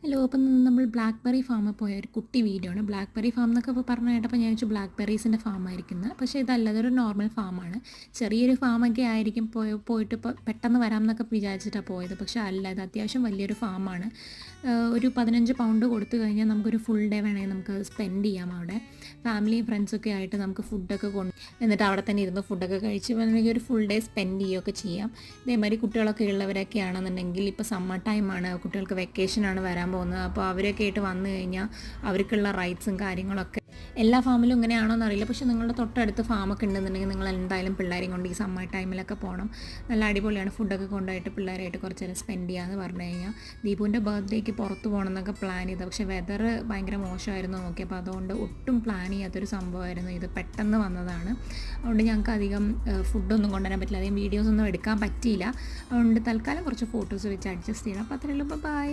Hello, അപ്പം നമ്മൾ blackberry ഫാമിൽ പോയ ഒരു കുട്ടി വീഡിയോ ആണ്. ബ്ലാക്ക്ബെറി ഫാം എന്നൊക്കെ ഇപ്പോൾ പറഞ്ഞ കേട്ടപ്പോൾ ഞാൻ വെച്ചു ബ്ലാക്ക്ബെറീസിൻ്റെ ഫാമായിരിക്കുന്നത്. പക്ഷേ ഇതല്ല, അതൊരു നോർമൽ ഫാമാണ്. ചെറിയൊരു ഫാമൊക്കെ ആയിരിക്കും. പോയിട്ട് ഇപ്പോൾ പെട്ടെന്ന് വരാം എന്നൊക്കെ വിചാരിച്ചിട്ടാണ് പോയത്. പക്ഷേ അല്ല, ഇത് അത്യാവശ്യം വലിയൊരു ഫാമാണ്. ഒരു 15 പൗണ്ട് കൊടുത്തു കഴിഞ്ഞാൽ നമുക്കൊരു ഫുൾ ഡേ വേണമെങ്കിൽ നമുക്ക് സ്പെൻഡ് ചെയ്യാം അവിടെ. ഫാമിലിയും ഫ്രണ്ട്സൊക്കെ ആയിട്ട് നമുക്ക് ഫുഡൊക്കെ എന്നിട്ട് അവിടെ തന്നെ ഇരുന്ന് ഫുഡൊക്കെ കഴിച്ച് വേണമെങ്കിൽ ഒരു ഫുൾ ഡേ സ്പെൻഡ് ചെയ്യുകയൊക്കെ ചെയ്യാം. ഇതേമാതിരി കുട്ടികളൊക്കെ ഉള്ളവരൊക്കെ ആണെന്നുണ്ടെങ്കിൽ ഇപ്പോൾ സമ്മർ ടൈമാണ്, കുട്ടികൾക്ക് വെക്കേഷനാണ് വരാൻ പോകുന്നത്. അപ്പോൾ അവരൊക്കെ ആയിട്ട് വന്നു കഴിഞ്ഞാൽ അവർക്കുള്ള റൈറ്റ്സും കാര്യങ്ങളൊക്കെ എല്ലാ ഫാമിലും ഇങ്ങനെയാണോ എന്നറിയില്ല. പക്ഷേ നിങ്ങളുടെ തൊട്ടടുത്ത് ഫാമൊക്കെ ഉണ്ടെന്നുണ്ടെങ്കിൽ നിങ്ങൾ എന്തായാലും പിള്ളേരെയും കൊണ്ട് ഈ സമ്മർ ടൈമിലൊക്കെ പോകണം. നല്ല അടിപൊളിയാണ്. ഫുഡൊക്കെ കൊണ്ടുപോയിട്ട് പിള്ളേരായിട്ട് കുറച്ച് നേരം സ്പെൻഡ് ചെയ്യാമെന്ന് പറഞ്ഞു കഴിഞ്ഞാൽ. ദീപുവിൻ്റെ ബർത്ത്ഡേക്ക് പുറത്ത് പോകണം എന്നൊക്കെ പ്ലാൻ ചെയ്തത്, പക്ഷേ വെതർ ഭയങ്കര മോശമായിരുന്നു നോക്കിയപ്പോൾ. അതുകൊണ്ട് ഒട്ടും പ്ലാൻ ചെയ്യാത്തൊരു സംഭവമായിരുന്നു ഇത്. പെട്ടെന്ന് വന്നതാണ്. അതുകൊണ്ട് ഞങ്ങൾക്ക് അധികം ഫുഡൊന്നും കൊണ്ടുവരാൻ പറ്റില്ല, അധികം വീഡിയോസൊന്നും എടുക്കാൻ പറ്റിയില്ല. അതുകൊണ്ട് തൽക്കാലം കുറച്ച് ഫോട്ടോസ് വെച്ച് അഡ്ജസ്റ്റ് ചെയ്യണം. അപ്പോൾ അത്രയുള്ളൂ. ബൈ.